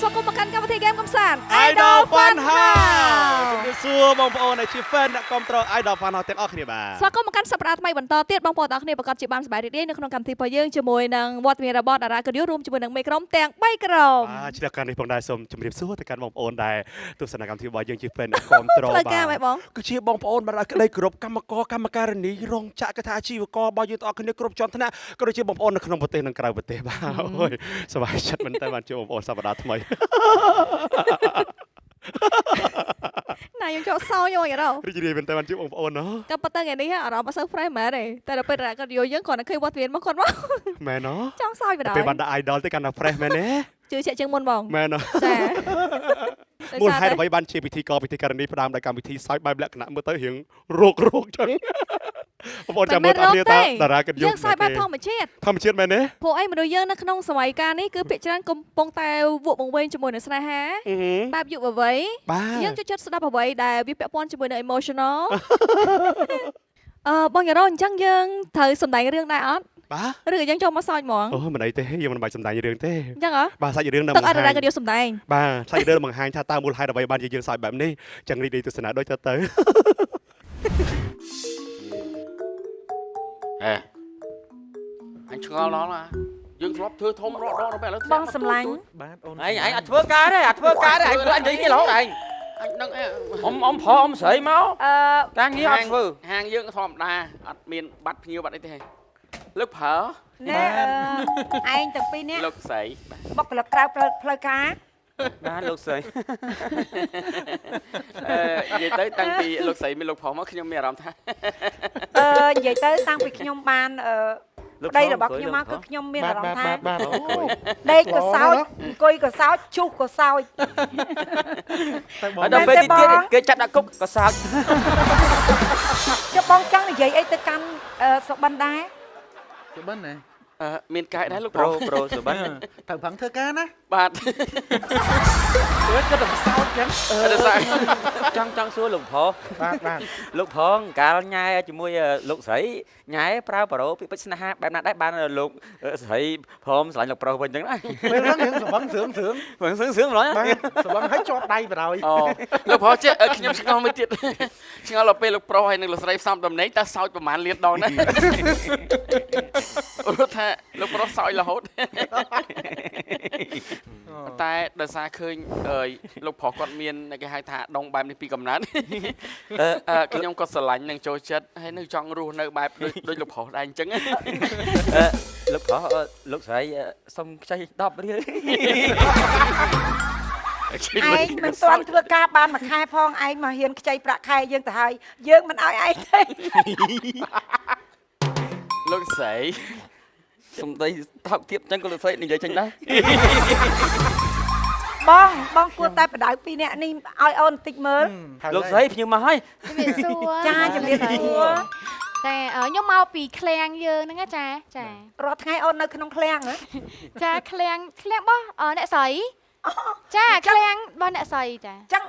ស្វាគមន៍មកកាន់កម្មវិធីហ្គេមកំសាន្ត Idol Fun House ជំរាបសួរបងប្អូនដែលជា fan អ្នកគាំទ្រ Idol Fun House ទាំងអស់គ្នាបាទស្វាគមន៍មកកាន់សប្តាហ៍ថ្មីបន្តទៀតបងប្អូនទាំងអស់គ្នាប្រកាសជាបានសប្បាយរីករាយនៅក្នុងកម្មវិធីរបស់យើងជាមួយនឹងវត្តមានរបស់តារាកាឌីរួមជាមួយនឹងមេក្រុមទាំង3ក្រុមបាទឆ្លៀតការនេះផងដែរសូមជំរាបសួរទៅកាន់បងប្អូនដែលទស្សនកម្មវិធីរបស់យើងជា fan អ្នកគាំទ្របាទគឺជាបងប្អូនបាទក្តីគោរពកម្មការនីរងចក្រកថាអាជីវកររបស់យើងទាំងអស់គ្នាគ្រប់ជាន់ថ្នាក់ក៏ដូចជាបងប្អូននៅក្នុងប្រទេសនិងក្រៅប្រទេសបាទអូយសប្បាយចិត្តមែនតើបានជួបបងប្អូនសប្តាហ៍ថ្មីណាយើងចូលសោយយរោរីករាយមែនតើបានជួបបងប្អូនណោះក៏ប៉ុន្តែថ្ងៃនេះអារម្មណ៍អត់សូវ fresh មែនទេតែដល់ពេលគាត់យកយើងគាត់នៅឃើញវត្តមានមកគាត់មកមែនណោះចង់សោយបណ្ដោយពេលបានដាក់ idol ទៅកាន់តែ fresh មែនទេជឿជាក់ជាងមុនបងមែនណោះចាមូលហេតុអ្វីបានជាពិធីការនីផ្ដើមដោយកម្មវិធីសើចបែបលក្ខណៈមើលទៅរៀងរោគចឹងបងប្អូនចាំមើលអត់គ្នាតារាកិត្តិយសយើងសើចបែបធម្មជាតិមែនទេព្រោះអីមនុស្សយើងនៅក្នុងសម័យកាលនេះគឺភាគច្រើនកំពុងតែវក់វង្វេងជាមួយនឹងស្នេហាបែបយុវវ័យយើងចូលចិត្តស្ដាប់អ្វីដែលវាពាក់ព័ន្ធជាមួយនឹង emotional បងយ៉ារ៉ូអញ្ចឹងយើងត្រូវសម្ដែងរឿងដែរអត់បាទឬយើងចូលមកសើចហ្មងអូមិនអីទេយើងមិនបាច់សម្ដែងរឿងទេអញ្ចឹងហ៎បាទសាច់រឿងនៅទឹកអត់ដែរក៏យើងសម្ដែងបាទសាច់រឿងបង្ហាញថាតើមូលហេតុអ្វីបានជាយើងសើចបែបនេះចឹងរីករាយទស្សនាដូចទៅអេអញឆ្ងល់ដល់ណាយើងធ្លាប់ធ្វើធំរត់ដល់ពេលឥឡូវបងសម្លាញ់បាទអូនឯងអត់ធ្វើការទេអត់ធ្វើការទេអញនិយាយនេះរហូតឯងអញដឹងអ៊ំអ៊ំស្រីមកការងារអត់ធ្វើហាងយើងធម្មតាអត់មានបាត់ភ្ញៀវបាត់អីទេលើកប្រើណែឯងទាំងពីរនេះលោកស្រីបុគ្គលិកក្រៅផ្លូវការបាទលោកស្រីនិយាយទៅតាំងពីលោកស្រីមានលោកប្រុសមកខ្ញុំមានអារម្មណ៍ថានិយាយទៅតាំងពីខ្ញុំបានប្តីរបស់ខ្ញុំមកគឺខ្ញុំមានអារម្មណ៍ថាដេកក៏សោចអង្គុយក៏សោចជុះក៏សោចដល់ពេលទៀតគេចាត់ដាក់គុកក៏សោចចុះបងចង់និយាយអីទៅកាន់សុបិនដែរសុបិនណាមានកាយដែរលោកប្រូសុបិនត្រូវប្រឹងធ្វើការណាបាទគាត់ទៅសោតចឹងចង់សួរលោកប្រុសបាទលោកប្រុសកាលញ៉ែជាមួយលោកស្រីញ៉ែប្រើប្រូពីពេជ្រស្នេហាបែបណាដែរបានលោកស្រីព្រមស្រឡាញ់លោកប្រុសវិញចឹងណាពេលហ្នឹងរឿងសុបិនសឿងម្ល៉េះសុបិនឲ្យជាប់ដៃបណ្ដោយអូលោកប្រុសចេះខ្ញុំឆ្ងល់មួយទៀតឆ្ងល់ដល់ពេលលោកប្រុសហើយនឹងលោកស្រីផ្សំតំណែងតើសោចប្រហែលលានដងណាអូថាលោកប្រុសសោយរហូតតែដោយសារឃើញលោកប្រុសគាត់មានគេហៅថាដងបែបនេះពីកំណើតខ្ញុំក៏ស្រឡាញ់នឹងចូលចិត្តហើយនឹងចង់រស់នៅបែបដូចលោកប្រុសដែរអញ្ចឹងលោកប្រុសលោកស្រីសុំខ្ចី10រៀលឯងមិនទាន់ធ្វើការបានមួយខែផងឯងមកហ៊ានខ្ចីប្រាក់ខែយើងទៅហើយយើងមិនឲ្យឯងទេលោកស្រីសំដីថោកទៀតអញ្ចឹងក៏លោកស្រីនិយាយចេញដែរបងគួរតែបដៅពីរនាក់នេះឲ្យអូនបន្តិចមើលលោកស្រីភ្ញៀវមកហើយជំរាបសួរចាជំរាបសួរតែខ្ញុំមកពីឃ្លាំងយើងហ្នឹងចារាល់ថ្ងៃអូននៅក្នុងឃ្លាំងហ៎ចាឃ្លាំងរបស់អ្នកស្រីចាឃ្លាំងរបស់អ្នកស្រីចាអញ្ចឹង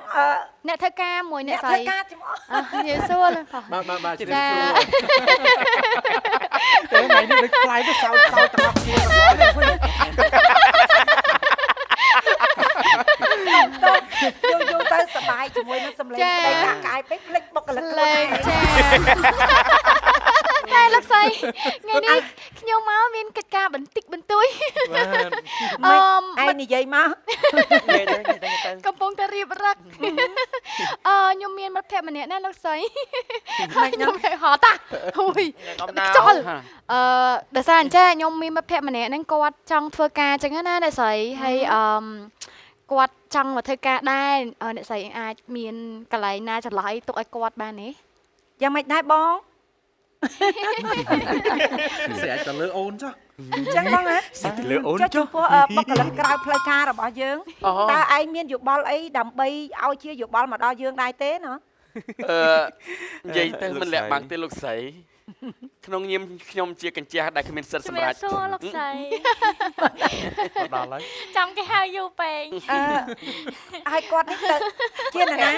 អ្នកធ្វើការមួយអ្នកស្រីធ្វើការជំរាបសួរបាទជំរាបសួរតែថ្ងៃនេះដូចខ្លាយទៅសោតទាំងអស់គ្នាយូរទៅសបាយជាមួយនឹងសម្លេងប្តីកាយពេកភ្លេចបុគ្គលិកខ្លួនឯងចាតែលោកស្រីថ្ងៃនេះខ្ញុំមកមានកិច្ចការបន្តិចបន្តួចឯងនិយាយមកកំពុងតែរៀបរឹកខ្ញុំមានមិត្តភក្តិម្នាក់ណាលោកស្រីខ្ញុំហត់តាហួយចុលដោយសារអញ្ចឹងខ្ញុំមានមិត្តភក្តិម្នាក់ហ្នឹងគាត់ចង់ធ្វើការអញ្ចឹងណាអ្នកស្រីហើយគាត់ចង់មកធ្វើការដែរអ្នកស្រីអាចមានកន្លែងណាចន្លោះទុកឲ្យគាត់បានទេយ៉ាងម៉េចដែរបងស្អាតទៅលើអូនចុះអញ្ចឹងបងហ៎ស្អាតទៅលើអូនចុះពោះបុគ្គលិកក្រៅផ្លូវការរបស់យើងតើឯងមានយោបល់អីដើម្បីឲ្យជាយោបល់មកដល់យើងដែរទេណានិយាយទៅមិនលាក់បាំងទេលោកស្រី ក្នុងនាមខ្ញុំជាកញ្ចាស់ដែលគ្មានសិទ្ធិសម្រេច សួរលោកស្រី ដល់ហើយ ចាំគេហៅយូរពេក ឲ្យគាត់នេះទៅជាណា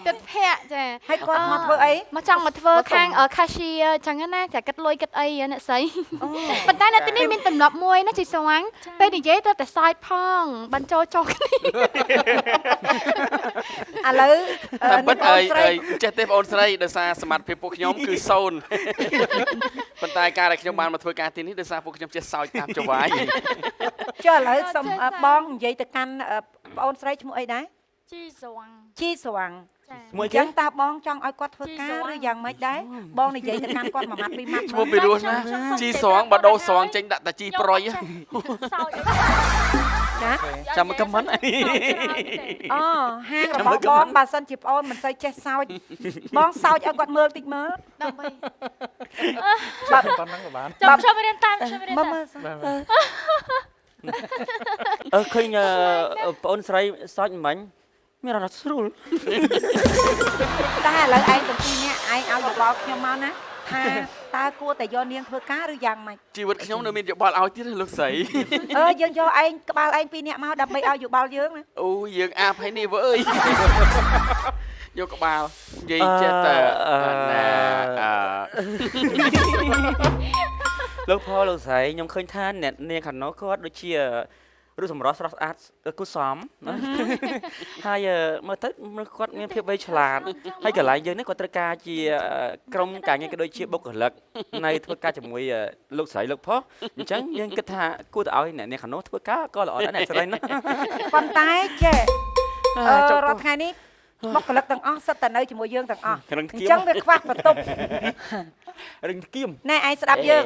ទឹកភ័ក្រចា ឲ្យគាត់មកធ្វើអី មកចង់មកធ្វើខាង cashier ចឹងណាចាគិតលុយគិតអីអ្នកស្រីប៉ុន្តែនៅទីនេះមានទម្លាប់មួយណាជីស្វាងពេលនិយាយត្រូវតែសើចផងបញ្ចូលចុះគ្នា ឥឡូវ តែពិតអីចេះទេបងអូនស្រីដោយសារសមត្ថភាពពួកខ្ញុំគឺ0ប៉ុន្តែការដែលខ្ញុំបានមកធ្វើការទីនេះដោយសារពួកខ្ញុំចេះសើចតាមចង្វាយ ចុះឥឡូវសុំបងនិយាយទៅកាន់បងអូនស្រីឈ្មោះអីដែរ ជីស្វាង ជីស្វាង ចា មួយចឹងតើបងចង់ឲ្យគាត់ធ្វើការឬយ៉ាងម៉េចដែរបងនិយាយទៅកាន់គាត់មួយម៉ាត់ពីរម៉ាត់ ឈ្មោះពីរោះណាជីស្រងបើដូរស្រងចេញដាក់តែជីប្រុយ សោច ណា ចាំមកខមមិន អូហាងរបស់បងបើសិនជាប្អូនមិនសូវចេះសើចបងសើចឲ្យគាត់មើលតិចមើល ដើម្បី បាទ ប៉ុណ្ណឹងក៏បាន ចាំរៀនតាមខ្ញុំរៀន មើ តាម ល ឃើញបងអូនស្រីសើចមិនមានអារម្មណ៍ស្រួល តែឥឡូវឯងទាំងពីរនាក់ឯងឲ្យយោបល់ខ្ញុំមកណាថាតើគួរតែយកនាងធ្វើការឬយ៉ាងម៉េច ជីវិតខ្ញុំនៅមានយោបល់ឲ្យទៀតលោកស្រី យើងយកឯងក្បាលឯងពីរនាក់មកដើម្បីឲ្យយោបល់យើងណា អូយើងអាប់ហើយនេះវើអើយយកក្បាលនិយាយចេះតែណា លោកផលលោកស្រីខ្ញុំឃើញថាអ្នកនាងខាងនោះគាត់ដូចជារូបសម្រស់ស្រស់ស្អាតគូសមណាហើយមើលទៅគាត់មានភាពវៃឆ្លាតហើយកន្លែងយើងនេះគាត់ត្រូវការជាក្រុមការងារក៏ដូចជាបុគ្គលិកនៅធ្វើការជាមួយលោកស្រីលោកផុសអញ្ចឹងយើងគិតថាគួរតែឲ្យអ្នកនាងខាងនោះធ្វើការក៏ល្អដែរអ្នកស្រីណា ប៉ុន្តែចេះរាល់ថ្ងៃនេះបុគ្គលិកទាំងអស់សិតតែនៅជាមួយយើងទាំងអស់អញ្ចឹងវាខ្វះបន្ទប់ រឹងគៀម ណែឯងស្ដាប់យើង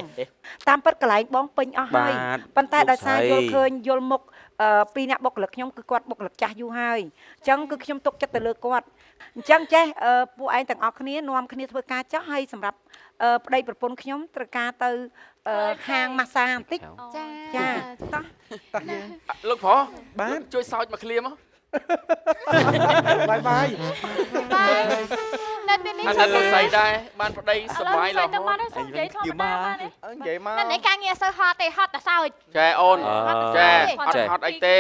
តាមពិតកន្លែងបងពេញអស់ហើយប៉ុន្តែដោយសារយល់ឃើញយល់មុខពីអ្នកបុគ្គលិកខ្ញុំគឺគាត់បុគ្គលិកចាស់យូរហើយអញ្ចឹងគឺខ្ញុំទុកចិត្តទៅលើគាត់អញ្ចឹងចេះពួកឯងទាំងអស់គ្នានាំគ្នាធ្វើការចាស់ហើយសម្រាប់ប្តីប្រពន្ធខ្ញុំត្រូវការទៅហាងម៉ាស្សាបន្តិច ចា ចាតោះ លោកប្រុស បាន ជួយសើចមកឃ្លាមក បាយបាយ នៅទីនេះ អាណិតលោកស្រីដែរបានប្តីសុបាយរហូត ទៅមកនេះសុំនិយាយធម្មតាមកនេះ និយាយមក នៅនេះការងារសូវហត់ទេហត់តែសើច ចែអូនចែ អ អត់ហត់អីទេ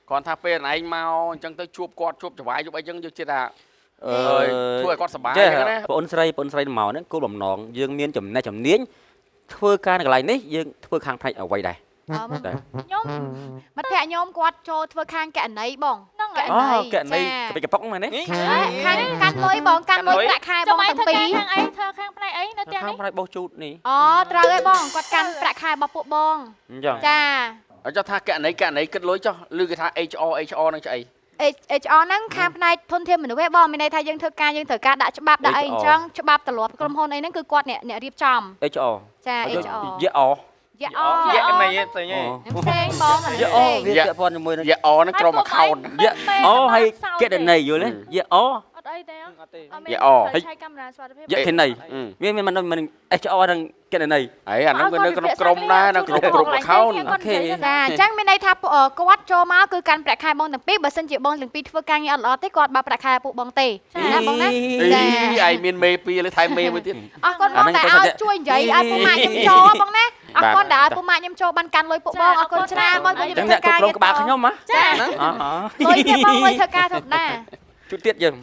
គ្រាន់ថាពេលណែឯងមកអញ្ចឹងទៅជួបគាត់ជួបចង្វាយជួបអីចឹងយើងជិះថាធ្វើឲ្យគាត់សុបាយ ចា ហ្នឹងណា បងអូនស្រីមកហ្នឹងគោលបំណងយើងមានចំណេះជំនាញធ្វើការនៅកន្លែងនេះយើងធ្វើខាងផ្នែកអ្វីដែរ ខ្ញុំ តែ ខ្ញុំ មិត្តភក្តិខ្ញុំគាត់ចូលធ្វើខាងកណីបង ហ្នឹង ក អូ ណី កណីកបិកប៉ុកហ្នឹងណា ខាងកាន់លុយបងកាន់លុយប្រាក់ខែបងទាំងពីរ ខាងអីធ្វើខាងផ្នែកអីនៅផ្ទះ ខាង នេះ ផ្នែកបោះជូតនេះ អូត្រូវហើយបងគាត់កាន់ប្រាក់ខែរបស់ពួកបង អញ្ចឹង ចា អញ្ចឹងថាកណីគិតលុយចុះឬគេថា HR ហ្នឹងឆ្អី HR ហ្នឹងខាងផ្នែកធនធានមនុស្សឯងបងមានន័យថាយើងធ្វើការយើងត្រូវការដាក់ច្បាប់ដាក់អីអញ្ចឹងច្បាប់ទម្លាប់ក្រុមហ៊ុនអីហ្នឹងគឺគាត់អ្នករៀបចំ HR ចា HR យេអ យ៉ាអ យក អ ណីផ្សេងឯង ផ្សេងបងមិន យេអ ទេ វាពាក់ព័ន្ធជាមួយនឹង យកអហ្នឹងក្រុម account យេអហើយកណីយល់ទេយេអ អត់អីទេអត់ទេអត់មានឆៃកាមេរ៉ាសុវត្ថិភាព យេកណីមានមិន HR នឹងកណី អីអាហ្នឹងវានៅក្នុងក្រុមដែរនៅក្នុងក្រុម account អូខេ ចាអញ្ចឹងមានន័យថាគាត់ចូលមកគឺកាន់ប្រាក់ខែបងទាំងពីរបើសិនជាបងទាំងពីរធ្វើការងារអត់ល្អទេគាត់បើប្រាក់ខែពួកបងទេណាបងណា អីឯងមានមេពីរលើថែមមេមួយទៀត អរគុណបងតែឲ្យជួយនិយាយឲ្យពួកម៉ាក់ខ្ញុំចូលបងណាអរគុណដែលឲ្យពួកម៉ាក់ខ្ញុំចូលបានកាន់លុយពួកបងអរគុណច្រើនបងខ្ញុំ ចឹង ធ្វើ អ្នកគ្រប់ ការ គ្រងក្បាលខ្ញុំហ៎ ចា អ លុយទៀតបងលុយធ្វើការធម្មតា ជួយទៀតយើង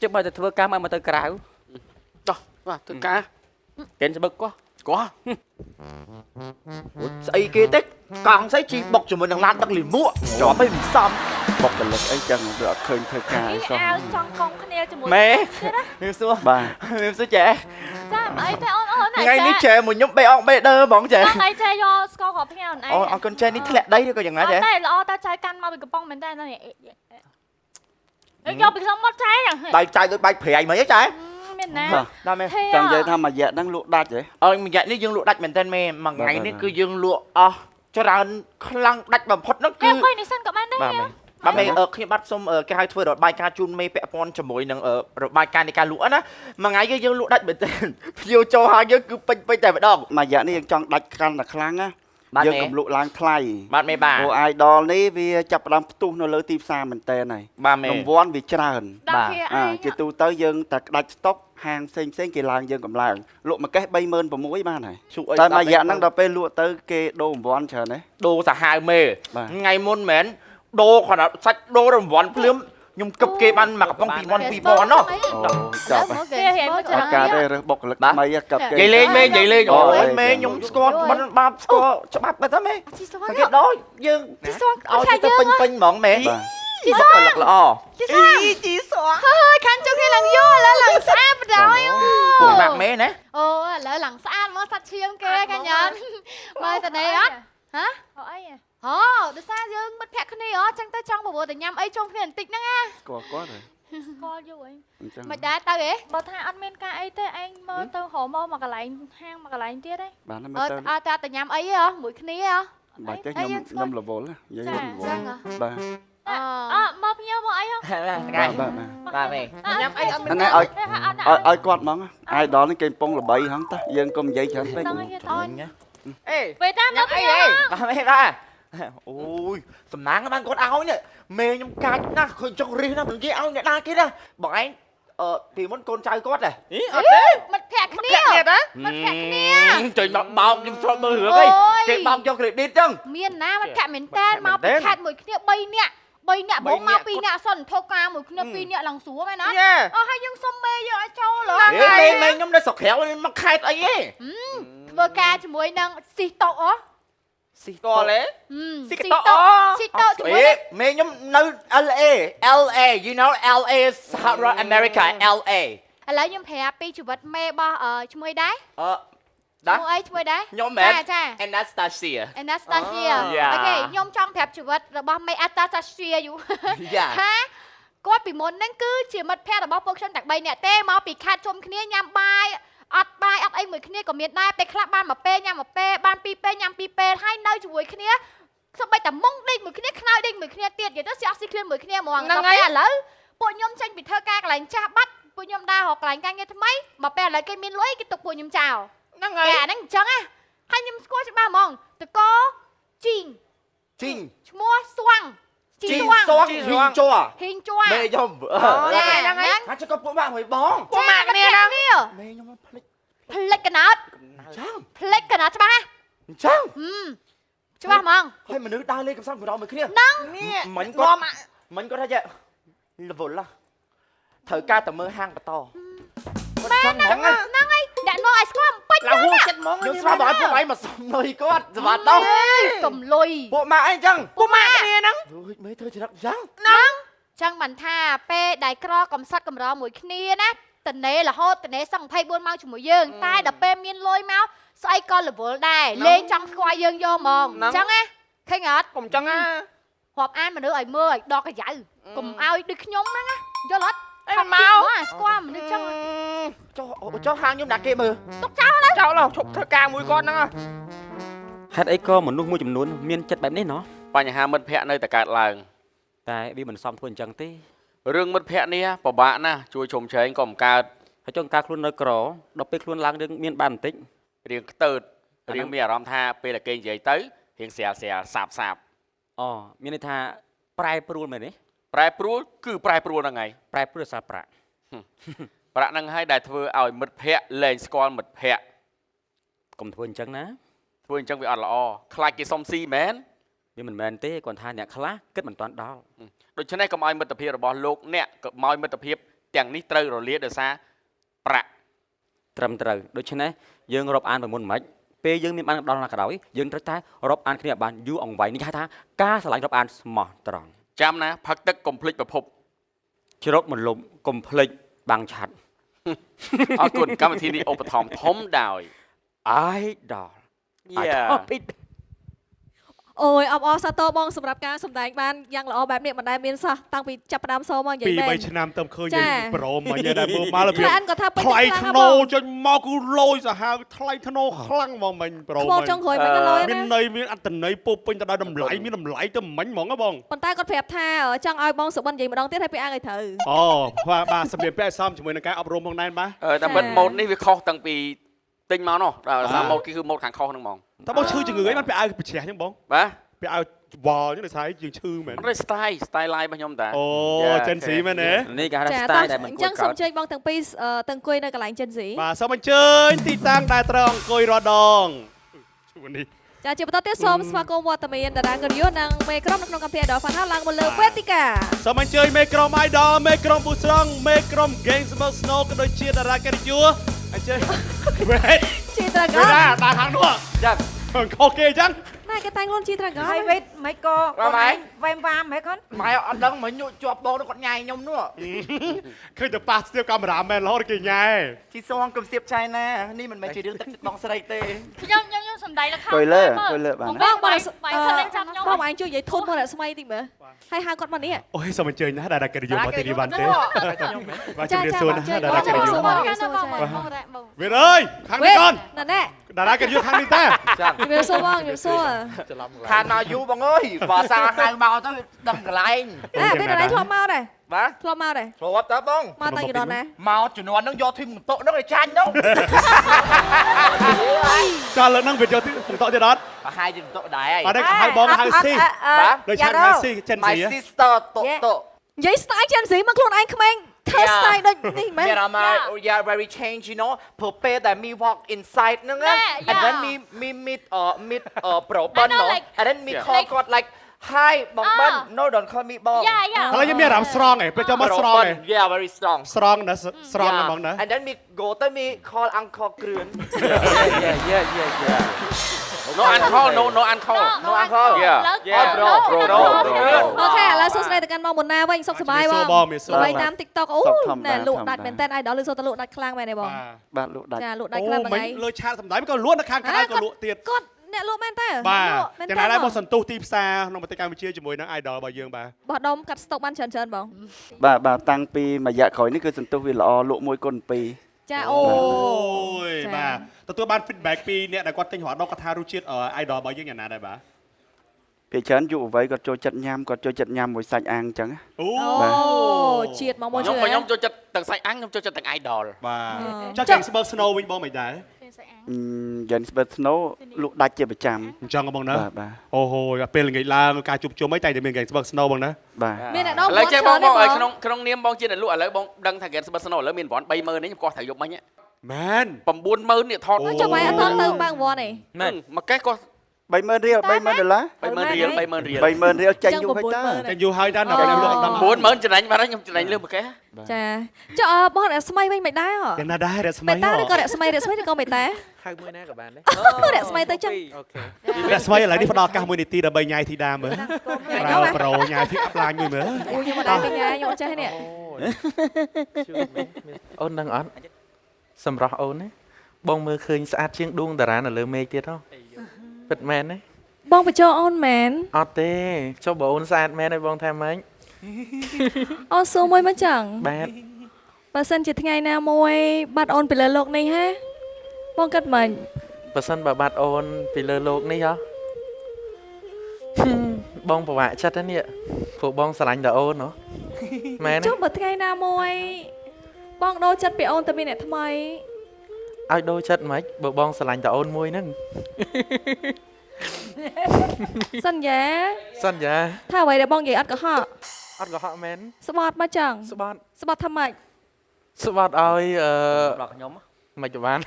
ជិះបើទៅធ្វើការមកទៅក្រៅ ចុះបាទធ្វើការ កេនស្បឹកគាត់ គាត់ ស្អីគេទេកង់ស្អីជីបុកជាមួយនឹងឡានដឹកលីមួកជាប់មិនសម បុកកលឹកអីចឹងវាអត់ឃើញធ្វើការអីសោះ អាវចង់កងគ្នាជាមួយ ម៉ែ ទៀតណា មានសួរ បាទ មានសួរចេះ ចាអីទេអូនអូន ថ្ងៃនេះចេះមួយខ្ញុំបេអងបេដឺហ្មងចេះ អីចេះយកស្ករគ្រាប់ផ្ញើអូនឯង អូអរគុណចេះនេះធ្លាក់ដីឬក៏យ៉ាងណាចេះ តែល្អតាចៃកាន់មកពីកំប៉ុងមែនតើនេះយកពីក្នុងមាត់ចៃហ្នឹង ដៃចាយដូចបែកប្រៃមិនអីចេះ មានណា ដល់មែន ចង់និយាយថាមួយរយៈហ្នឹងលក់ដាច់ហ៎ អើមួយរយៈនេះយើងលក់ដាច់មែនតើមេមួយថ្ងៃនេះគឺយើងលក់អស់ច្រើនខ្លាំងដាច់បំផុតហ្នឹង គេ គឺ អង្គុយនេះសិនក៏បានដែរ បាទមេបាទមេខ្ញុំបាទសុំគេហៅធ្វើរបាយការណ៍ជូនមេពាក់ព័ន្ធជាមួយនឹងរបាយការណ៍នៃការលក់ណាមួយថ្ងៃយើងលក់ដាច់មែនតើភ្ញៀវចូលហាងយើងគឺពេញតែម្ដង មួយរយៈនេះយើងចង់ដាច់កាន់តែខ្លាំងណា បាទ យើង មេ កុំលក់ឡើងថ្លៃ បាទមេបាទ ព្រោះ idol នេះវាចាប់ផ្ដើមផ្ទុះនៅលើទីផ្សារមែនតើហើយ បាទមេ រង្វាន់វាច្រើន ដល់ភា ជាទូទៅយើងតែដាច់ស្តុក ហាងផ្សេងគេឡើងយើងកំឡើងលក់មួយកេះ36000បានហើយតែមួយរយៈហ្នឹងដល់ពេលលក់ទៅគេដូររង្វាន់ច្រើនណា ដូរសាហាវមេថ្ងៃមុនមែនដូរគាត់សាច់ដូររង្វាន់ភ្លាមខ្ញុំគប់គេបានមកកំប៉ុង2000 ណោះ អូចាប់អត់ការទេរើសបុគ្គលិកថ្មីកាប់គេ និយាយលេងមេនិយាយលេងអូយមេខ្ញុំស្គាល់មិនបាបស្គាល់ច្បាប់ទៅមេគេដល់យើងឲ្យទៅពេញហ្មងមេជីសក់ល្អ ជីសក់ហើយខាងចុងគេឡើងយកឥឡូវឡើងស្អាតបណ្ដោយ ពួកម៉ាក់មេណា អូឥឡូវឡើងស្អាតមកសាច់ឈាមគេកាញ់ញ៉ាំមើលតនេះអត់ហ៎ អី អូដោយសារយើងមិត្តភក្តិគ្នាអញ្ចឹងទៅចង់ប្រមូលតែញ៉ាំអីចុងគ្នាបន្តិចហ្នឹងណា ស្គាល់គាត់ហ៎ ស្គាល់យូរអី មិនដែរទៅហ៎ បើថាអត់មានការអីទេឯងមើលទៅរកមកកន្លែងហាងមកកន្លែងទៀតហ៎ បានហើយ អ មើលទៅ ត់តែញ៉ាំអីហ៎មួយគ្នាហ៎ បាទទេខ្ញុំរវល់និយាយរវល់បាទ អើមកភ្ញៀវមកអីហ៎ បាទមេ ញ៉ាំអីអត់មាន ហ្នឹងឲ្យគាត់ហ្មងអាយដល់នេះគេកំពុងល្បីហ្នឹងតាយើងកុំនិយាយច្រើនពេក ហ្នឹងហើយតើ អេ ពេលតាមមកភ្ញៀវ បាទមេបាទអូយសំណាងបានគាត់ឲ្យនេះមេខ្ញុំកាចណាស់ឃើញចុករិះណាមិននិយាយឲ្យអ្នកណាគេណាបងឯងពីមុនកូនចៅគាត់ហ៎អត់ទេ មិត្តភក្តិគ្នាមិត្តភក្តិគ្នា ចេញមកបោកខ្ញុំស្រុតមើលរឿងអីគេបោកយក credit ចឹង មានណាមិត្តភក្តិមែនតើមកពីខេត្តមួយគ្នា3នាក់បងមក2នាក់សិនធោការមួយគ្នា2នាក់ឡើងស្រួលមែនណាអូហើយយើងសុំមេយកឲ្យចូលហ៎ មេខ្ញុំនៅស្រុកក្រៅមកខេត្តអីហ៎ ធ្វើការជាមួយនឹងស៊ីតូអូ ស៊ីតលេ ស៊ីតូជាមួយ មេខ្ញុំនៅ LA you know LA សហរដ្ឋអាមេរិក LA ឥឡូវខ្ញុំប្រាប់ពីជីវិតមេរបស់ឈ្មោះដែរ ដែរ ឈ្មោះអីឈ្មោះដែរ ខ្ញុំមែន ចា Anastasia អូខេខ្ញុំចង់ប្រាប់ជីវិតរបស់មេ Anastasia យូថាគាត់ពីមុនហ្នឹងគឺជាមិត្តភក្តិរបស់ពួកខ្ញុំតែ3នាក់ទេមកពីខេត្តជុំគ្នាញ៉ាំបាយអត់អីមួយគ្នាក៏មានដែរពេលខ្លះបាន1ពេលញ៉ាំ1ពេលបាន2ពេលញ៉ាំ2ពេលហើយនៅជាមួយគ្នាសូម្បីតែមុងដេកមួយគ្នាខ្នើយដេកមួយគ្នាទៀតនិយាយទៅស្អកស៊ីគ្នាមួយគ្នាហ្មងដល់ពេលឥឡូវពួកខ្ញុំចេញពីធ្វើការកន្លែងចាស់បាត់ពួកខ្ញុំដើររកកន្លែងការងារថ្មីមកពេលឥឡូវគេមានលុយគេទុកពួកខ្ញុំចោលហ្នឹងហើយអាហ្នឹងអញ្ចឹងណាហើយខ្ញុំស្គាល់ច្បាស់ហ្មងតកជីងឈ្មោះស្វាំងជីងស្វាំងហ៊ីងជួមេខ្ញុំហ្នឹងហើយថាចុះក៏ពួកម៉ាក់មួយបង ពួកម៉ាក់គ្នាហ្នឹងមេខ្ញុំភ្លេច ផ្លិចកណោតផ្លិចកណោតច្បាស់ អញ្ចឹង ច្បាស់ហ្មង ហើយមនុស្សដើរលេងកំសាន្តម្ដងមួយគ្នា ហ្នឹង មិញគាត់ថារវល់ឡាត្រូវការតែមើលហាងបន្តហ្នឹងហើយអ្នកនោះឲ្យស្គាល់ពេញ ឡើងហួសចិត្តហ្មងខ្ញុំស្រាប់ឲ្យពួកឯងមកសុំលុយគាត់សម្បត្តិទៅ សុំលុយ ពួកម៉ាក់អីចឹងពួកម៉ាក់គ្នាហ្នឹងមេធ្វើច្រឹកចឹងចឹងមិនថាពេលដែលក្រកំសត់កម្រមួយគ្នាណាតនេរហូតតនេសឹង24ម៉ោងជាមួយយើងតែដល់ពេលមានលុយមកស្អីក៏រវល់ដែរលេងចង់ស្គាល់យើងយកហ្មងអញ្ចឹងណាឃើញអត់ កុំចឹងណា រាប់អានមនុស្សឲ្យមើលឲ្យដកកាយៅកុំឲ្យដូចខ្ញុំហ្នឹងណាយល់អត់ អីមក ស្គាល់មនុស្សចឹង ចុះហាងខ្ញុំដាក់គេមើល ទុកចោលចោលឈប់ធ្វើការមួយគាត់ហ្នឹង ហេតុអីក៏មនុស្សមួយចំនួនមានចិត្តបែបនេះណោះ បញ្ហាមិត្តភ័ក្តិនៅតែកើតឡើង តែវាមិនសមធ្វើអញ្ចឹងទេ រឿងមិត្តភ័ក្តិនេះពិបាកណាស់ជួយជុំជ្រែងក៏មិនកើត ហើយចង់ការខ្លួននៅក្រដល់ពេលខ្លួនឡើងរឿងមានបានបន្តិច រៀងខ្ទើតរៀងមានអារម្មណ៍ថាពេលតែគេនិយាយទៅរៀងស្រាលសាប អូមានន័យថាប្រែប្រួលមែនទេ ប្រែប្រួលគឺប្រែប្រួលហ្នឹងហើយ ប្រែប្រួលសារប្រាក់ ប្រាក់ហ្នឹងហើយដែលធ្វើឲ្យមិត្តភ័ក្តិលែងស្គាល់មិត្តភ័ក្តិ កុំធ្វើអញ្ចឹងណា ធ្វើអញ្ចឹងវាអត់ល្អខ្លាចគេសុំស៊ីមែន វាមិនមែនទេគាត់ថាអ្នកខ្លះគិតមិនតាន់ដល់ ដូច្នេះកុំឲ្យមិត្តភាពរបស់លោកអ្នកកុំឲ្យមិត្តភាពទាំងនេះត្រូវរលាយដោយសារប្រាក់ ត្រឹមត្រូវដូច្នេះយើងរាប់អានពីមុនមិនពេលយើងមានបានដល់ណាក៏ដោយយើងត្រូវតែរាប់អានគ្នាបានយូរអង្វែងនេះហៅថាការឆ្លងរាប់អានស្មោះត្រង់ ចាំណាផឹកទឹកកុំភ្លេចប្រភព ជ្រកមិនលំកុំភ្លេចបាំងឆាត់ អរគុណកម្មវិធីនេះឧបត្ថម្ភធំដោយ Idol អូយអបអរសាទរបងសម្រាប់ការសម្ដែងបានយ៉ាងល្អបែបនេះមិនដែលមានសោះតាំងពីចាប់ផ្ដើមសូមមកនិយាយមែន 2-3 ឆ្នាំទៅឃើញយើងប្រមមកយើងដែរមើលមករបៀប ខ្លះគាត់ថាពេញ ថ្លៃធ្នូចេញមកគឺលយសាហាវថ្លៃធ្នូខ្លាំងហ្មងមិញប្រម ខ្វល់ចុងក្រោយមិនក៏លយ មាន ណា ន័យមានអត្តន័យពោពេញទៅដោយតម្លៃមានតម្លៃទៅមិញហ្មងបង ប៉ុន្តែគាត់ប្រាប់ថាចង់ឲ្យបងសុបិននិយាយម្ដងទៀតឲ្យពីអាងឲ្យត្រូវ អូបាទសម្រាប់ពាក់សមជាមួយនឹងការអប់រំផងដែរបាទ តែមិនម៉ូដនេះវាខុសតាំងពីទិញមកនោះដល់សារម៉ូដគឺម៉ូដខាងខុសហ្នឹងហ្មង តើបងឈឺជំងឺអីបានពាក់អាវប្រជ្រះអញ្ចឹងបង បាទ ពាក់អាវ វ៉ានេះស្អីយើងឈឺមែន អត់ទេ style live របស់ខ្ញុំតា អូចិនស៊ីមែនទេ នេះគេហៅថា ចា style ដែល អ មិន ញ្ គួ ចឹ รง ក សូ ោ ម ត អញ្ជើញបងទាំងពីរទៅអង្គុយនៅកន្លែងចិនស៊ី បាទសូមអញ្ជើញទីតាំងដែលត្រូវអង្គុយរដងជួននេះ ចាជាបន្តទៀតសូមស្វាគមន៍វត្តមានតារាកិត្តិយសនិងមេក្រុមនៅក្នុងកម្មវិធី Idol Fun House ឡើងមកលើវេទិកា សូមអញ្ជើញមេក្រុម Idol មេក្រុមប៊ូស្រង់មេក្រុម Gang Smoke Snow ក៏ដូចជាតារាកិត្តិយសអញ្ជើញវេទ ជាតារា វេទដាក់ខាងនោះ ចា ខុសគេអញ្ចឹង ណែគេតែងខ្លួនជាតារា ហើយវេទមិនក៏វ៉ែមវ៉ាមហ៎កូន ម៉ែអត់ដឹងមកញុជាប់បងគាត់ញ៉ៃខ្ញុំនោះ ឃើញតែប៉ះស្ទាបកាមេរ៉ាមែនរហូតគេញ៉ែ ជីសងកុំស្ទាបឆៃណានេះមិនមែនជារឿងទឹកបងស្រីទេ ខ្ញុំសំដែងល្ខោន គួយលើបាន បងបង បាយខិតលេងចាំខ្ញុំ បងឯងជួយនិយាយធំមកអ្នកស្មៃតិចមើលហើយហៅគាត់មកនេះ អូយសូមអញ្ជើញណាតារាកិត្តិយសមកទីនេះបានទេបាទជ ចា ម្រាប ចា សួរ បង ណា ជួយ តា បង រាកិត្តិយស បង បងកានបងបងរ៉ាបង វេទអើយខាងនេះកូន ណែណែ តារាកិត្តិយសខាងនេះតា ចា ជំរាបសួរបងជំរាបសួរ ខានមកយូរបងអើយបើសាហៅមកទៅដឹងកន្លែង អើពេលតារាធ្លាប់មកដែរ បាទ ធ្លាប់មកដែរ ធ្លាប់តើបង មកតាំងពីដល់ណា មកជំនាន់ហ្នឹងយកធីមតុហ្នឹងឲ្យចាញ់ហ្នឹង ចាលើកហ្នឹងវាយកទីបន្តទៀតអត់ ប្រហែលជាតុដែរ អត់ទេហៅបងហៅស៊ី បាទ ដូចឆានហៅស៊ីចិន My ស៊ី sister តុ និយាយ style ចិនស៊ីមកខ្លួនឯងក្មេងធ្វើ style ដូចនេះមែន Yeah, very change, you know. ព្រោះពេលដែល me walk inside ហ្នឹងណា and then me meet bro bun ណូ and then me call គាត់ like hi បងបិន no don't call me បង យ៉ាយ៉ា ឥឡូវខ្ញុំមានអារម្មណ៍ស្រង់ឯងពេលចូលមកស្រង់ឯង Yeah, very strong ស្រង់ណាស្រង់ណាបងណា and then me go ទៅ me call uncle គ្រឿន no uncle no uncle no uncle Yeah, bro អូខេឥឡូវសួស្ដីទៅកាន់បងមុនណាវិញសុខសប្បាយបងល្បីតាម TikTok អូណែលក់ដាច់មែនតើ Idol លឺសូទៅលក់ដាច់ខ្លាំងមែនទេបង បាទលក់ដាច់ ចាលក់ដាច់ អូ ខ្លាំងបង មិន ឯង លើឆាកសម្ដែងក៏លក់នៅខាងក្រៅក៏លក់ទៀត គាត់អ្នកលក់មែនតើ បាទ មែន យ៉ាង តើ ណាដែរមកសន្ទុះទីផ្សារក្នុងប្រទេសកម្ពុជាជាមួយនឹង Idol របស់យើងបាទ បោះដុំកាត់ស្តុកបានច្រើនបង បាទតាំងពីមួយរយៈក្រោយនេះគឺសន្ទុះវាល្អលក់1គុណ2 ចាអូ យបាទទទួលបាន feedback ពីអ្នកដែលគាត់ទិញរហ័សដកគាត់ថារសជាតិ Idol របស់យើងយ៉ាងណាដែរបាទ ពីច្រើនយុវវ័យគាត់ចូលចិត្តញ៉ាំគាត់ចូលចិត្តញ៉ាំមួយសាច់អាំងអញ្ចឹង អូ ជាតិមកមក ខ្ញុំចូលចិត្តទាំងសាច់អាំងខ្ញុំចូលចិត្តទាំង idol បាទចុះ Gang Smoke Snow វិញបងមិនដែរ យ៉ាងស្បិតស្នូលក់ដាច់ជាប្រចាំ អញ្ចឹងបងណា បាទ អូហូយពេលល្ងាចឡើងការជួបជុំអីតែមាន Gang Smoke Snow បងណា បាទ មានអ្នកដង ឥឡូវចេះបងក្នុងនាមបងជាអ្នកលក់ឥឡូវបងដឹងថា Get Spot Snow ឥឡូវមានប្រព័ន្ធ 30000 នេះខ្ញុំកោះត្រូវយកមិញ មែន 90000 នេះថត ចុះបាយអត់តទៅបើកវត្តទេ មែនមួយកេះកោះ 30000រៀល$30000 30000រៀល 30000រៀលចាញ់យូរហើយតើ តែយូរហើយតាដល់លក់ដល់ 90000ចំណាញ់បាត់ហើយខ្ញុំចំណាញ់លើមួយកេះ ចាចុះបងរស្មីវិញមិនដែរ យ៉ាងណាដែររស្មី មិនតាឬក៏រស្មីឬក៏មិនតា ហៅមួយណាក៏បានដែរ រស្មីទៅចឹង អូខេ រស្មីឥឡូវនេះផ្ដល់ឱកាស1នាទីដើម្បីញ៉ាយធីតាមើលប្រើប្រូញ៉ាយធីអាប់ឡាញមួយមើល អូខ្ញុំមិនដែរកញ្ញាខ្ញុំអត់ចេះនេះ អូនដឹងអត់សម្រាប់អូនណាបងមើលឃើញស្អាតជាងដួងតារានៅលើមេឃទៀតហ៎ពិតមែនទេ បងបញ្ចោអូនមែន អត់ទេចុះបើអូនស្អាតមែនហើយបងថាម៉េច អូនសួរមួយមកចឹង បាទ បើសិនជាថ្ងៃណាមួយបាត់អូនពីលើโลกនេះហ៎បងគិតមិន បើសិនបើបាត់អូនពីលើโลกនេះហ៎បងពិបាកចិត្តហ្នឹងនេះព្រោះបងស្រឡាញ់តែអូនហ៎មែន ចុះបើថ្ងៃណាមួយបងដូរចិត្តពីអូនទៅមានអ្នកថ្មី ឲ្យដូរចិត្តមិនបើបងស្រឡាញ់តែអូនមួយហ្នឹង សន្យា សន្យា ថាអ្វីដែលបងនិយាយអត់កុហក អត់កុហកមែន ស្បត់មកចឹង ស្បត់ ស្បត់ថាម៉េច ស្បត់ឲ្យដល់ខ្ញុំ មិនក៏បាន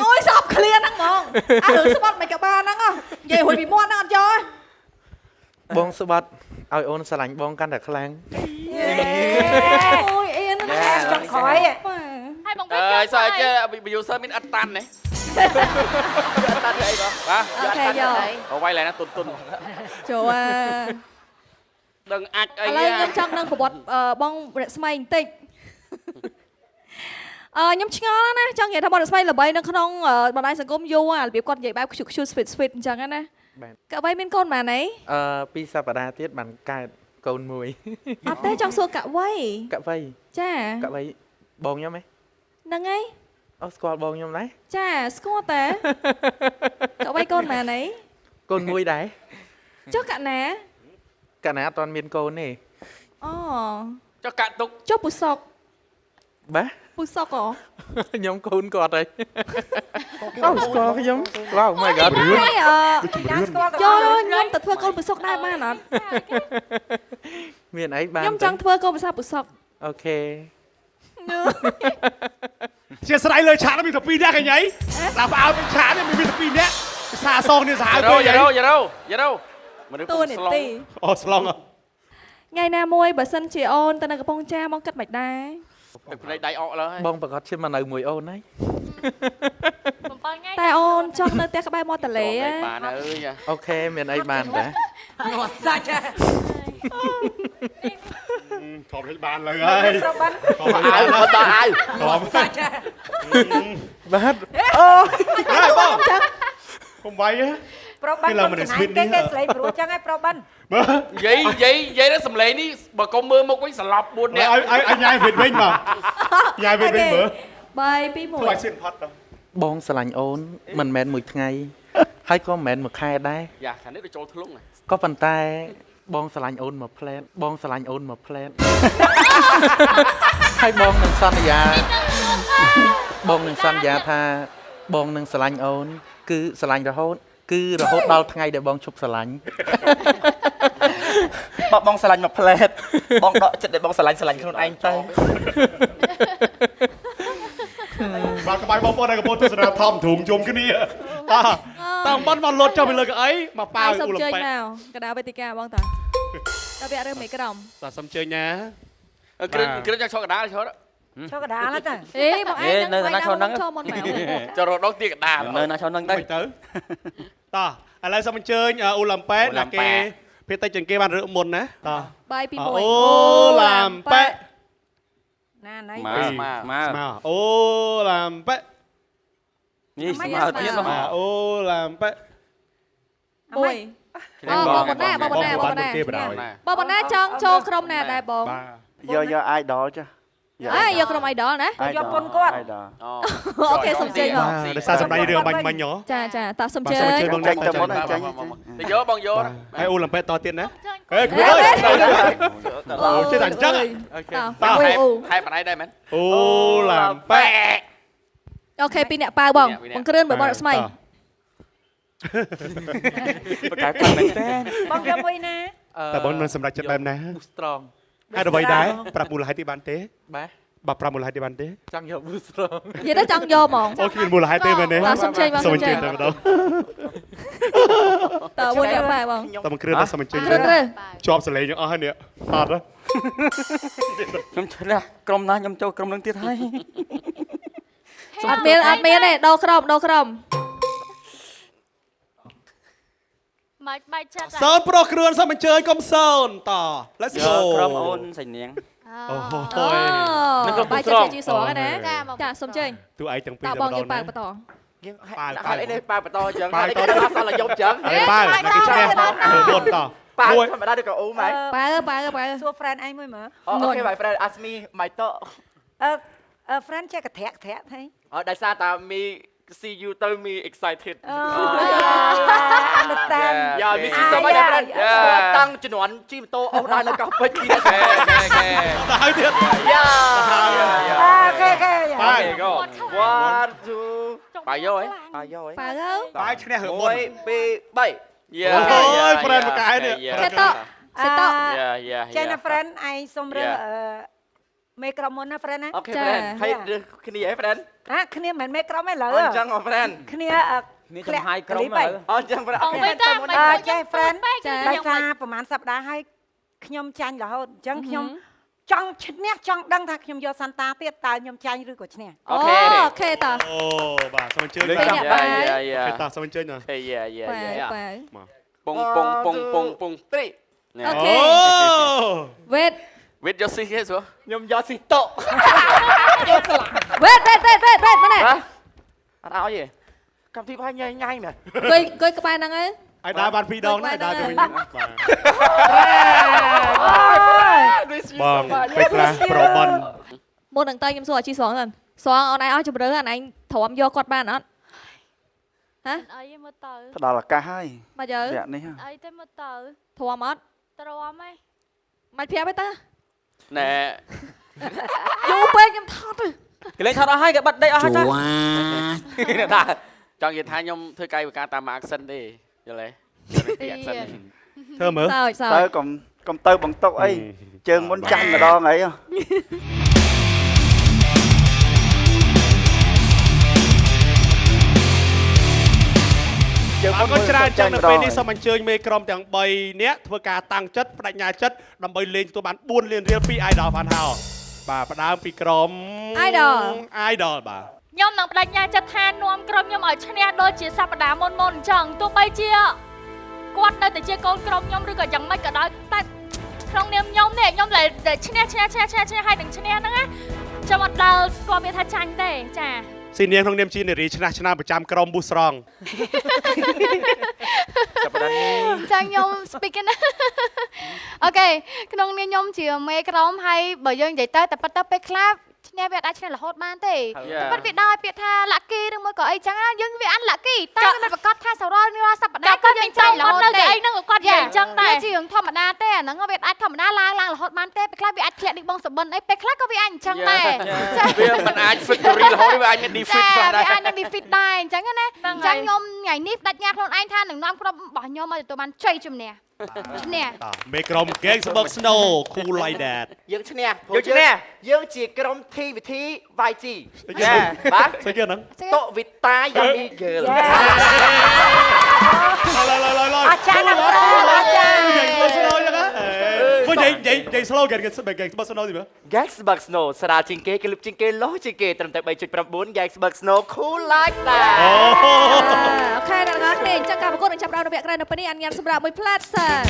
អូយសອບឃ្លាហ្នឹងហ្មងអារឿងស្បត់មិនក៏បានហ្នឹងនិយាយហួយពីមាត់ហ្នឹងអត់យក បងស្បត់ឲ្យអូនស្រឡាញ់បងកាន់តែខ្លាំង អូយអៀនហ្នឹង ចង់ក្រោយ ហើយបង អើយស្អីចេះ user មានអត់តាន់ទេ អត់តាន់អីបង បាទ អូខេយក អូវាយឡើងណាទុន ចូលអា ដឹងអាចអី ឥឡូវខ្ញុំចង់ដឹងប្រវត្តិបងរស្មីបន្តិចខ្ញុំឆ្ងល់ណាស់ចង់និយាយថាបងរស្មីល្បីនៅក្នុងបណ្ដាញសង្គមយូររបៀបគាត់និយាយបែបខ្ជុល sweet អញ្ចឹងណា បាទ កអ្វីមានកូនម៉ាណី 2សប្តាហ៍ទៀតបានកើតកូនមួយ អត់ទេចង់សួរកអ្វី កវៃ ចា កវៃបងខ្ញុំហ៎ ហ្នឹងហើយ អូស្គាល់បងខ្ញុំដែរ ចាស្គាល់តែកអ្វីកូនម៉ាណី កូនមួយដែរ ចុះកណា កាលណាអត់ទាន់មានកូនទេ អូ ចុះកាក់ទុក ចុះពុសុក បាទ ព ពុះសុកហ៎ ខ្ញុំកូនគាត់ហើយអូស្គាល់ខ្ញុំ Wow my god នេះចាំស្គាល់ចូលខ្ញុំទៅធ្វើកូនពុះសុកដែរបានអត់ មានអីបាន ខ្ញុំចង់ធ្វើកូនភាសាពុះសុក អូខេ ជាស្រ័យលើឆាកនោះមានតែ2នាក់កញ្ញាដល់ផ្អើលឆាកនេះមានតែ2នាក់ភាសាអសងនេះសាហាវពេកយារ៉ូមនុស្ស តួនាទី អូស្លង ថ្ងៃណាមួយបើសិនជាអូនទៅនៅកំពង់ចាមមកគិតមិនដែរ ទឹកភ្នែកដៃអកលើហើយ បងប្រកាសឈាមមកនៅមួយអូនហើយ 7 ថ្ងៃ តែអូនចង់នៅផ្ទះក្បែរមាត់ទន្លេ បានអើយ អូខេមានអីបានដែរ ងាត់សាច់ហ៎ ធំលេចបានលើហើយ ប្របាន ធំអាវបន្តអាវធំ សាច់ហ៎ បាទ អូហើយបងកុំវាយ ប្របានគេស្លេកព្រោះចឹងហើយប្របាន និយាយទៅសំឡេងនេះបើកុំមើលមុខវិញសន្លប់4នាក់ ឲ្យញ៉ាយវិតវិញមកញ៉ាយវិតវិញមើល 3 2 ធ្វើឲ្យសៀនផាត់ដល់ បងស្រឡាញ់អូនមិនមែនមួយថ្ងៃហើយក៏មិនមែនមួយខែដែរ យ៉ាខាងនេះទៅចូលធ្លុង ក៏ប៉ុន្តែបងស្រឡាញ់អូនមួយផ្លែតបងស្រឡាញ់អូនមួយផ្លែតហើយបងនឹងសន្យាថាបងនឹងស្រឡាញ់អូនគឺស្រឡាញ់រហូតដល់ថ្ងៃដែលបងឈប់ស្រឡាញ់ បងស្រឡាញ់មួយផ្លែតបងដកចិត្តដែលបងស្រឡាញ់ខ្លួនឯងទៅ បាទក្បាយបងប្អូនដែលកំពុងទស្សនាថមធុងជុំគ្នាតាអំបន់មកលត់ចុះពីលើកៅអីមកប៉ាវ សុំ ឧល ជើញ ពេ មកកណ្ដាលវេទិកាបងតាដល់វារើសមេក្រម តាសុំជើញណា គ្រឿងចង់ឈរកណ្ដាលឈរ ឈរកណ្ដាលទៅ អេបងឯងនឹងឈរមកមក ចូលរដងទីកណ្ដាល នៅណាឈរនឹងទៅ ទៅតាឥឡូវសូមអញ្ជើញអូឡាំប៉ែណាគេពេលតិចជាងគេបានរើសមុនណាតា បាយពី1 អូឡាំប៉ែ ណាណៃ មក ស្មើអូឡាំប៉ែ នេះស្មើទៀតនោះ អូឡាំប៉ែ 1បងបណ្ណាចង់ចូលក្រុមណាដែរបង យក idol ចា យកក្រុម idol ណា យកពុនគាត់ idol អូខេសុំជើញបង ដោយសារសម្ដែងរឿងបាញ់ហ៎ ចាតាសុំជើញ បងចាញ់ទៅមុនចាញ់ ទៅយកបងយក ហើយអូឡាំប៉ែតទៀតណាហេគ្រូអើយអូចេះតែអញ្ចឹង អូខេ ហែបណៃដែរមែន អូឡាំប៉ែ អូខេពីអ្នកប៉ាវបងបង្គ្រឿនបើបរស្មី ប្រកាសតាមមែនទេ បងយកមួយណា តែបងមិនសម្រេចចិត្តបែបណា strong ហើយអ្វីដែរប្រាប់មូលហេតុទីបានទេ បាទ បាទប្រាប់មូលហេតុទីបានទេ ចង់យក strong និយាយទៅចង់យកហ្មង អូគ្មានមូលហេតុទេមែនទេ បាទសុំជើញបង សុំអញ្ជើញតែម្ដង តើមួយអ្នកប៉ាបង តែមិនគ្រឿនតែសុំអញ្ជើញ គ្រឿនរើ ជាប់សលេងទាំងអស់ហើយនេះអត់ ខ្ញុំឆ្លះក្រុមណាខ្ញុំចូលក្រុមនឹងទៀតហើយ អត់មានទេដោក្រុម មកបែកចិត្ត សើនប្រុសគ្រឿនសុំអញ្ជើញកុំសើនត Let's យក go ក្រុមអូនសញ្ញាង អូ អូបាយចិត្តជាស្រងណាចាសុំជើញ ទូឯងទាំងពីរ តើ តែ បង ម្ដ យើង ង ប៉ា ណា បន្ត ហើយអីនេះប៉ាបន្តអញ្ចឹង ប៉ា ហើយ បន្ត គេអត់សល់យកអញ្ចឹង ហើយប៉ាណាគេឈ្នះធ្វើមុនត ប៉ា មួយ ធម្មតាដូចក៏អូម៉ៃ ប៉ា សួរ friend ឯងមួយមើល អូខេ my friend ask me my talk friend ចេះកធាក់ហី ដោយសារតា me see you ទៅ me excited understand យ៉ា me see so much friend តាំងជំនាន់ជិះម៉ូតូអូដល់នៅកោះពេជ្រពីនេះ ហើយទៀត យ៉ា អូខេ ប៉ា go 1 2 បាយយកហ៎ ប៉ាយកហ៎ ប៉ាទៅ ប៉ាឈ្នះរឿងមុន 1 2 3 យ៉ា អូយ friend មកកាយនេះ ខេតសេត យ៉ា ចេះណា friend ឯងសុំរើមេក្រុមមុនណា friend ណា អូខេ friend ហើយគ្នាឯង friend គ្នាមិនមែនមេក្រុមឯងលើ អញ្ចឹង friend គ្នា នេះចំហាយក្រុមឥឡូវ អញ្ចឹង friend អូវិញតាមិន ចេះ friend ចា ដោយសារប្រហែលសប្តាហ៍ហើយខ្ញុំចាញ់រហូតអញ្ចឹងខ្ញុំចង់ឈ្នះចង់ដឹងថាខ្ញុំយកសន្តាទៀតតើខ្ញុំចាញ់ឬក៏ឈ្នះ អូខេត អូបាទសូមអញ្ជើញ ពីអ្នកប៉ា យ៉ា តាសូមអញ្ជើញណា យ៉ា ប៉ា ពង 3 អូខេ វេត វិតយកស៊ីគេស្រួល ខ្ញុំយកស៊ីតុ វេតម៉ែ អត់ឲ្យទេកម្មវិធីបាយញ៉ៃមែន គយក្បែរហ្នឹងហើយ ឲ្យដើរបាន2ដងណាដើរទៅវិញបាទបងពេលខ្លះប្របន មុននឹងទៅខ្ញុំសួរអាជីស្រងសិនស្រងអូនឯងអស់ជំរឿនអញទ្រាំយកគាត់បានអត់ហ៎ អីមើលទៅ ផ្ដល់ឱកាសហើយ មកយើ វគ្គនេះ អីទៅមើលទៅ ទ្រាំអត់ ទ្រាំហី មិនប្រាប់ទេតា ណែ យូរពេកខ្ញុំថត់ទៅ គេលេងថតអស់ហើយគេបាត់ដេកអស់ហើយចា តាចង់និយាយថាខ្ញុំធ្វើកាយវិការតាមអាក់សិនទេយល់ទេពីអាក់សិន ធ្វើមើល សើច ទៅកុំទៅបង្តុកអីជើងមុនចាញ់ម្ដងអី យើងអរគុណច្រើនចឹងនៅពេលនេះសូមអញ្ជើញមេក្រុមទាំង3នាក់ធ្វើការតាំងចិត្តបដិញ្ញាចិត្តដើម្បីលេងទទួលបាន4លានរៀលពី Idol បានហើយបាទផ្ដើមពីក្រុម Idol បាទ ខ្ញុំនឹងបដិញ្ញាចិត្តថានាំក្រុមខ្ញុំឲ្យឈ្នះដូចជាសប្តាហ៍មុនអញ្ចឹងទោះបីជាគាត់នៅតែជាកូនក្រុមខ្ញុំឬក៏យ៉ាងម៉េចក៏ដោយតែក្នុងនាមខ្ញុំនេះខ្ញុំតែឈ្នះហើយនឹងឈ្នះហ្នឹងណាចាំអត់ដល់ស្គាល់វាថាចាញ់ទេចា ស៊ីនាងក្នុងនាមជានារីឆ្នះឆ្នាំប្រចាំក្រុមប៊ូស្រង ចាប់បាននេះ ចាខ្ញុំ speaking អូខេក្នុងនាមខ្ញុំជាមេក្រុមហើយបើយើងនិយាយទៅតែប៉ិតទៅពេលខ្លះឈ្នះវាអាចឈ្នះរហូតបានទេប៉ិតវាដោយពាក្យថា lucky ឬមួយក៏អីចឹងណាយើងវាអត់ lucky តែវាមិនប្រកាសថាសរលនេះសប្តាហ៍ក៏យើងចាញ់រហូតទេអីហ្នឹងក៏គាត់និយាយអញ្ចឹងដែរជារឿងធម្មតាទេអាហ្នឹងវាអាចធម្មតាឡើងរហូតបានទេពេលខ្លះវាអាចធ្លាក់នេះបងសបិនអីពេលខ្លះក៏វាអាចអញ្ចឹងដែរ វាមិនអាច victory រហូតវាអាចមាន defeat ខ្លះដែរ វាអាចនឹង defeat ដែរអញ្ចឹងណាអញ្ចឹងខ្ញុំថ្ងៃនេះបដិញ្ញាខ្លួនឯងថានឹងនាំក្រុមរបស់ខ្ញុំឲ្យទទួលបានជ័យជំនះឈ្នះ មេក្រុម Gangsburg Snow cool like that យើងឈ្នះយើងជាក្រុម TVT YG បាទ ស្អីគេហ្នឹង តុវិតាយ៉ាមី girl អាចារ្យណាស់អាចារ្យ និយាយ slow គេ Gangsburg Snow ទីមើល Gangsburg Snow ស្រាលជាងគេលឹបជាងគេលោះជាងគេត្រឹមតែ 3.9 Gangsburg Snow cool like that អូខេអ្នកទាំងអស់គ្នាអញ្ចឹងការប្រកួតនឹងចាប់ផ្ដើមរយៈក្រោយនៅពេលនេះអនុញ្ញាតសម្រាប់មួយផ្លែតសិន